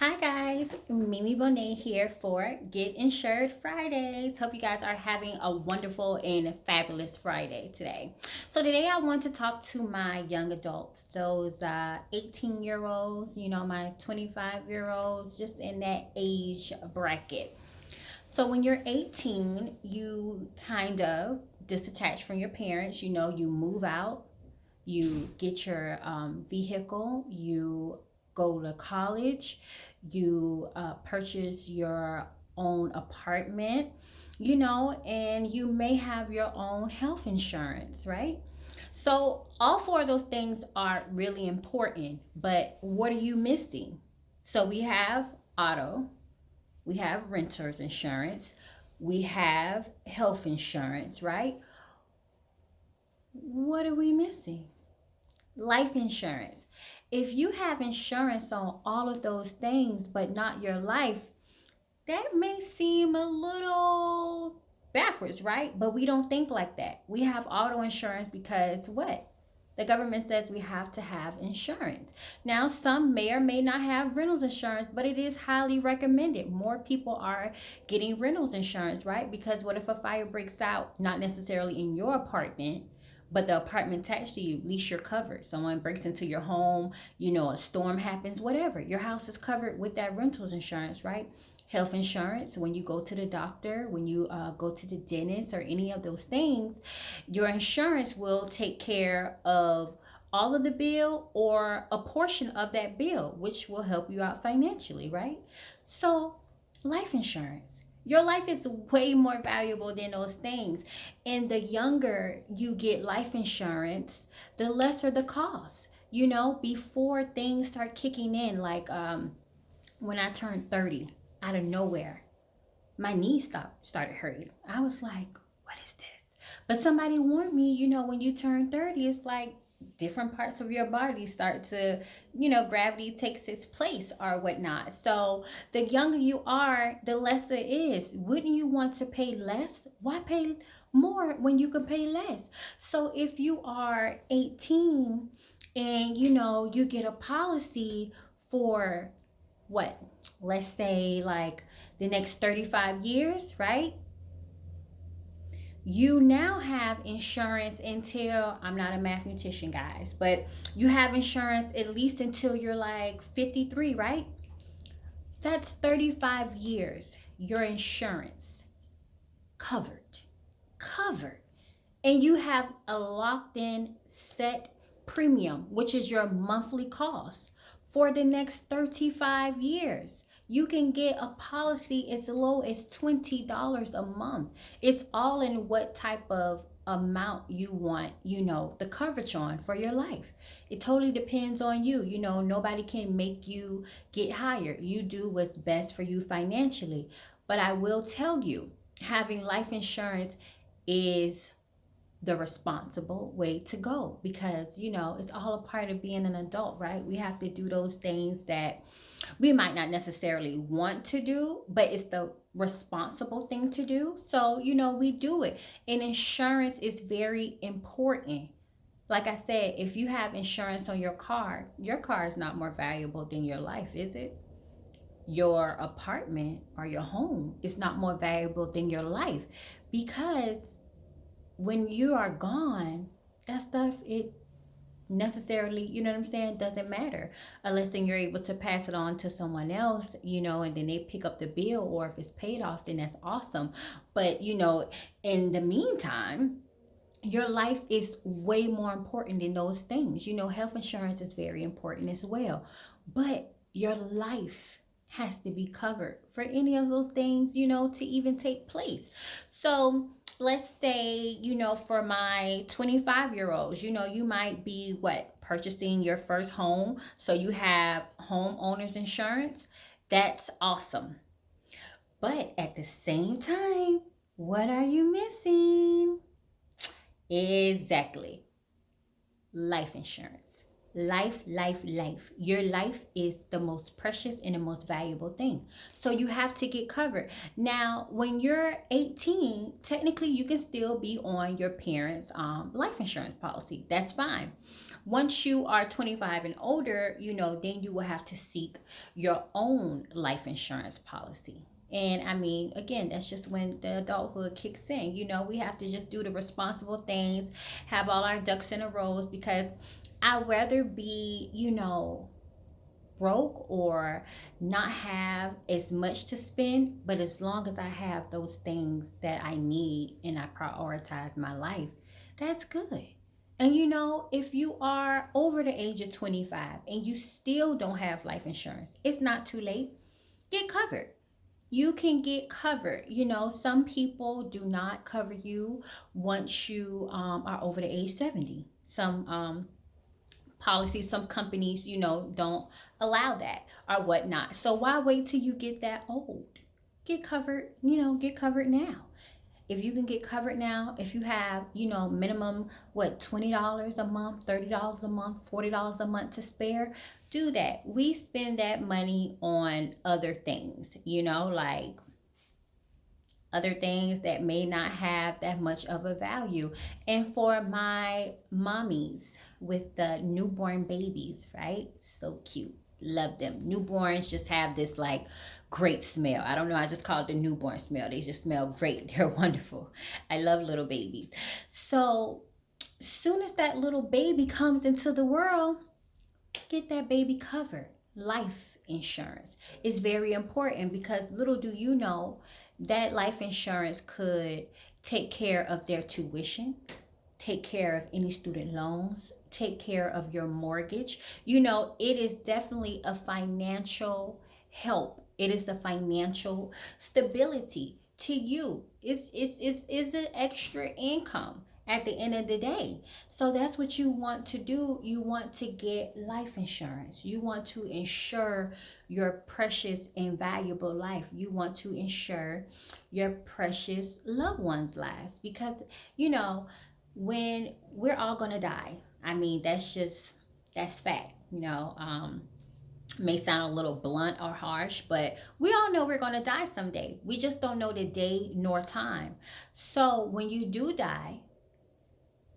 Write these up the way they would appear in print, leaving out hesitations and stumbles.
Hi guys, Mimi Bonet here for Get Insured Fridays. Hope you guys are having a wonderful and fabulous Friday today. So today I want to talk to my young adults, those 18-year-olds, my 25-year-olds, just in that age bracket. So when you're 18, you kind of disattach from your parents, you move out, you get your vehicle, you go to college, you purchase your own apartment, and you may have your own health insurance, right? So, all four of those things are really important, but what are you missing? So, we have auto, we have renter's insurance, we have health insurance, right? What are we missing? Life insurance. If you have insurance on all of those things, but not your life, that may seem a little backwards, right? But we don't think like that. We have auto insurance because what? The government says we have to have insurance. Now, some may or may not have rentals insurance, but it is highly recommended. More people are getting rentals insurance, right? Because what if a fire breaks out, not necessarily in your apartment, but the apartment attached to you, at least you're covered. Someone breaks into your home, a storm happens, whatever. Your house is covered with that rentals insurance, right? Health insurance, when you go to the doctor, when you go to the dentist, or any of those things, your insurance will take care of all of the bill or a portion of that bill, which will help you out financially, right? So, life insurance. Your life is way more valuable than those things. And the younger you get life insurance, the lesser the cost. Before things start kicking in, like when I turned 30, out of nowhere, my knees started hurting. I was like, what is this? But somebody warned me, when you turn 30, it's like different parts of your body start to, gravity takes its place or whatnot. So the younger you are, the less it is. Wouldn't you want to pay less? Why pay more when you can pay less? So if you are 18 and you get a policy for what, let's say like the next 35 years, right? You now have insurance until, I'm not a mathematician, guys, but you have insurance at least until you're like 53, right? That's 35 years. Your insurance covered. Covered. And you have a locked in set premium, which is your monthly cost for the next 35 years. You can get a policy as low as $20 a month. It's all in what type of amount you want, the coverage on for your life. It totally depends on you. Nobody can make you get higher. You do what's best for you financially. But I will tell you, having life insurance is the responsible way to go, because it's all a part of being an adult, right? We have to do those things that we might not necessarily want to do, but it's the responsible thing to do. So we do it. And insurance is very important. Like I said, if you have insurance on your car is not more valuable than your life, is it? Your apartment or your home is not more valuable than your life, because when you are gone, that stuff, it necessarily, you know what I'm saying, doesn't matter, unless then you're able to pass it on to someone else, and then they pick up the bill, or if it's paid off, then that's awesome. But in the meantime, your life is way more important than those things. Health insurance is very important as well, but your life has to be covered for any of those things, to even take place. So let's say, for my 25-year-olds, you might be what, purchasing your first home. So you have homeowners insurance. That's awesome. But at the same time, what are you missing? Exactly. Life insurance. Life. Your life is the most precious and the most valuable thing. So you have to get covered. Now, when you're 18, technically you can still be on your parents' life insurance policy. That's fine. Once you are 25 and older, then you will have to seek your own life insurance policy. And I mean, again, that's just when the adulthood kicks in. We have to just do the responsible things, have all our ducks in a row, because I'd rather be, broke or not have as much to spend, but as long as I have those things that I need and I prioritize my life, that's good. And if you are over the age of 25 and you still don't have life insurance, it's not too late. Get covered. You can get covered. Some people do not cover you once you are over the age 70. Some policies, some companies, don't allow that or whatnot. So why wait till you get that old? Get covered, get covered now. If you can get covered now, if you have, minimum, what, $20 a month, $30 a month, $40 a month to spare, do that. We spend that money on other things, like other things that may not have that much of a value. And for my mommies with the newborn babies, right? So cute. Love them. Newborns just have this like great smell. I don't know. I just call it the newborn smell. They just smell great. They're wonderful. I love little babies. So, soon as that little baby comes into the world, get that baby covered. Life insurance is very important because little do you know that life insurance could take care of their tuition, take care of any student loans, take care of your mortgage. It is definitely a financial help. It is a financial stability to you. It's an extra income at the end of the day. So that's what you want to do. You want to get life insurance. You want to insure your precious and valuable life. You want to insure your precious loved ones' lives because, when we're all going to die, I mean, that's fact, may sound a little blunt or harsh, but we all know we're going to die someday. We just don't know the day nor time. So when you do die,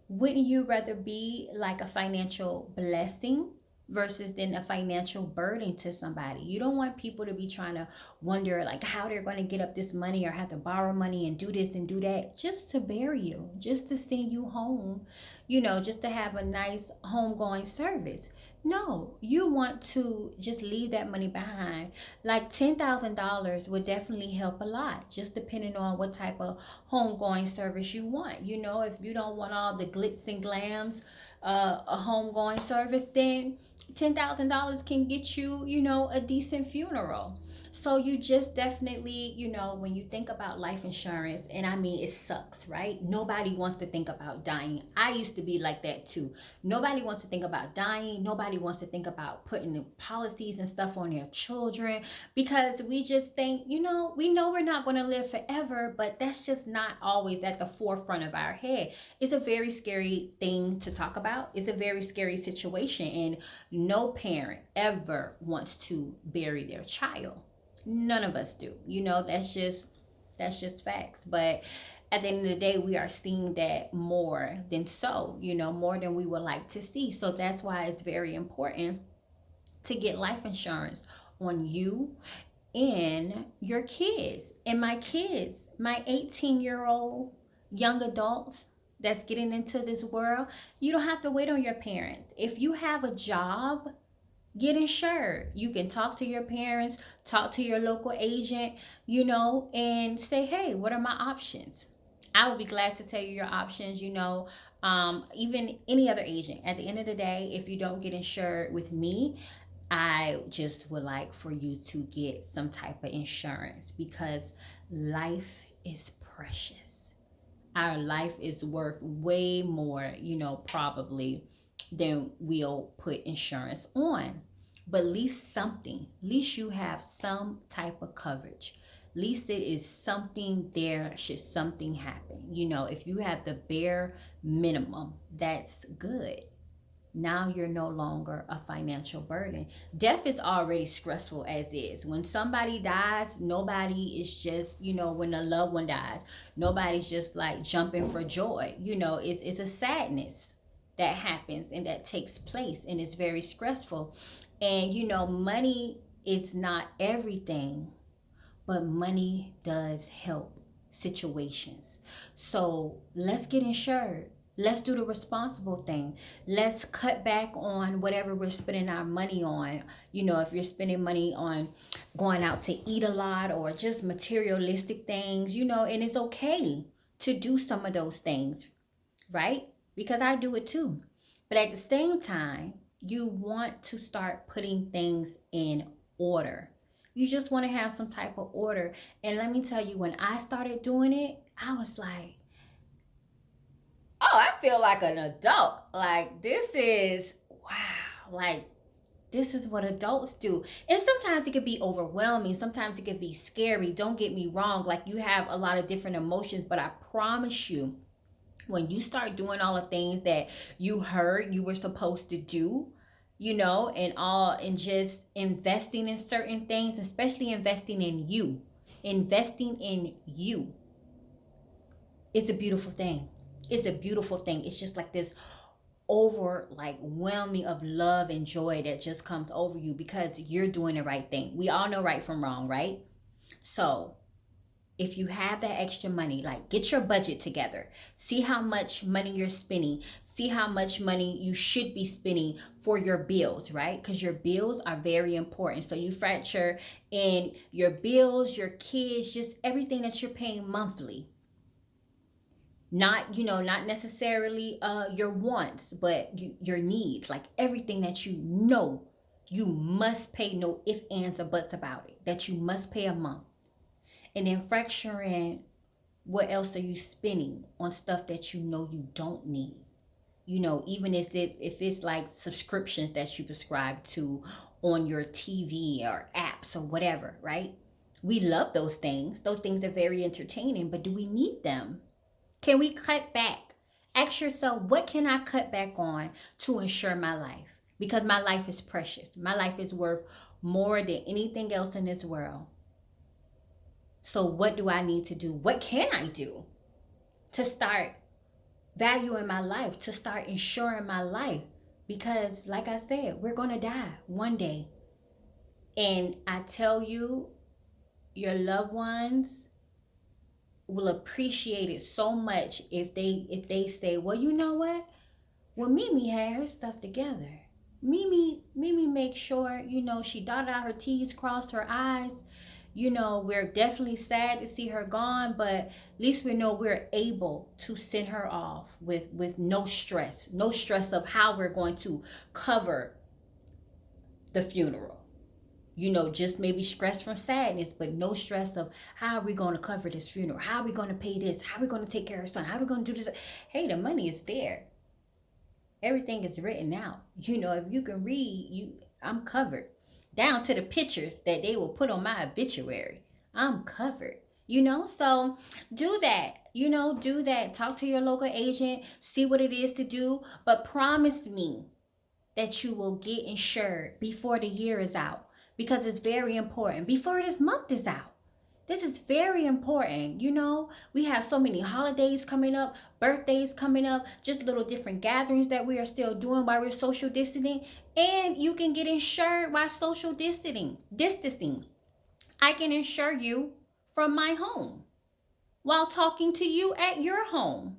wouldn't you rather be like a financial blessing versus then a financial burden to somebody? You don't want people to be trying to wonder like how they're going to get up this money or have to borrow money and do this and do that just to bury you, just to send you home, just to have a nice homegoing service. No, you want to just leave that money behind. Like $10,000 would definitely help a lot, just depending on what type of homegoing service you want. If you don't want all the glitz and glams, a homegoing service, then $10,000 can get you, a decent funeral. So you just definitely, when you think about life insurance, and I mean, it sucks, right? Nobody wants to think about dying. I used to be like that too. Nobody wants to think about dying. Nobody wants to think about putting in policies and stuff on their children because we just think, we know we're not going to live forever, but that's just not always at the forefront of our head. It's a very scary thing to talk about. It's a very scary situation, and no parent ever wants to bury their child. None of us do. That's just facts. But at the end of the day, we are seeing that more than so, more than we would like to see. So that's why it's very important to get life insurance on you and your kids. And my kids, my 18-year-old young adults that's getting into this world, you don't have to wait on your parents. If you have a job, get insured. You can talk to your parents, talk to your local agent, and say, hey, what are my options? I would be glad to tell you your options, even any other agent. At the end of the day, if you don't get insured with me, I just would like for you to get some type of insurance because life is precious. Our life is worth way more, probably than we'll put insurance on. But at least something, at least you have some type of coverage. At least it is something there should something happen. If you have the bare minimum, that's good. Now you're no longer a financial burden. Death is already stressful as is. When somebody dies, nobody is just, when a loved one dies, nobody's just like jumping for joy. It's a sadness that happens and that takes place, and it's very stressful. And money is not everything, but money does help situations. So let's get insured. Let's do the responsible thing. Let's cut back on whatever we're spending our money on. If you're spending money on going out to eat a lot or just materialistic things, and it's okay to do some of those things, right? Because I do it too. But at the same time, you want to start putting things in order. You just want to have some type of order. And let me tell you, when I started doing it, I was like, oh, I feel like an adult. Like, this is, wow. Like, this is what adults do. And sometimes it could be overwhelming. Sometimes it could be scary. Don't get me wrong. Like, you have a lot of different emotions, but I promise you, when you start doing all the things that you heard you were supposed to do, and just investing in certain things, especially investing in you, it's a beautiful thing. It's a beautiful thing. It's just like this over like whelming of love and joy that just comes over you because you're doing the right thing. We all know right from wrong, right? So if you have that extra money, like, get your budget together. See how much money you're spending. See how much money you should be spending for your bills, right? Because your bills are very important. So you factor in your bills, your kids, just everything that you're paying monthly. Not necessarily your wants, but your needs, like everything that you must pay, no ifs, ands, or buts about it, that you must pay a month. And then factor in what else are you spending on stuff that you don't need. Even if it's like subscriptions that you prescribe to on your TV or apps or whatever, right? We love those things. Those things are very entertaining, but do we need them? Can we cut back? Ask yourself, what can I cut back on to ensure my life? Because my life is precious. My life is worth more than anything else in this world. So what do I need to do? What can I do to start valuing my life, to start ensuring my life? Because like I said, we're going to die one day. And I tell you, your loved ones will appreciate it so much if they say, well, you know what? Well, Mimi had her stuff together. Mimi make sure, she dotted out her T's, crossed her I's. We're definitely sad to see her gone, but at least we know we're able to send her off with no stress of how we're going to cover the funeral. Just maybe stress from sadness, but no stress of how are we going to cover this funeral? How are we going to pay this? How are we going to take care of her son? How are we going to do this? Hey, the money is there. Everything is written out. If you can read, I'm covered. Down to the pictures that they will put on my obituary. I'm covered. So do that. Do that. Talk to your local agent, see what it is to do, but promise me that you will get insured before the year is out, because it's very important. Before this month is out. This is very important. We have so many holidays coming up, birthdays coming up, just little different gatherings that we are still doing while we're social distancing. And you can get insured while social distancing. I can insure you from my home while talking to you at your home.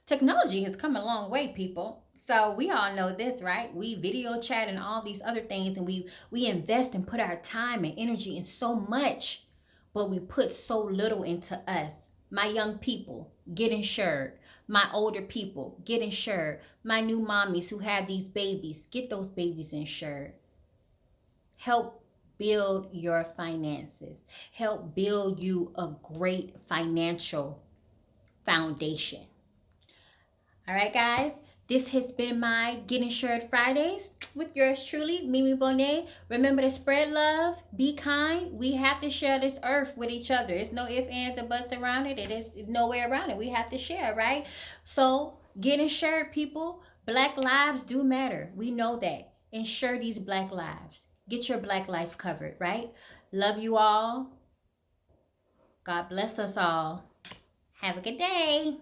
Technology has come a long way, people. So we all know this, right? We video chat and all these other things, and we invest and put our time and energy in so much, but we put so little into us. My young people, get insured. My older people, get insured. My new mommies who have these babies, get those babies insured. Help build your finances. Help build you a great financial foundation. All right, guys. This has been my Get Insured Fridays with yours truly, Mimi Bonet. Remember to spread love, be kind. We have to share this earth with each other. There's no ifs, ands, or buts around it. It is no way around it. We have to share, right? So get insured, people. Black lives do matter. We know that. Insure these black lives. Get your black life covered, right? Love you all. God bless us all. Have a good day.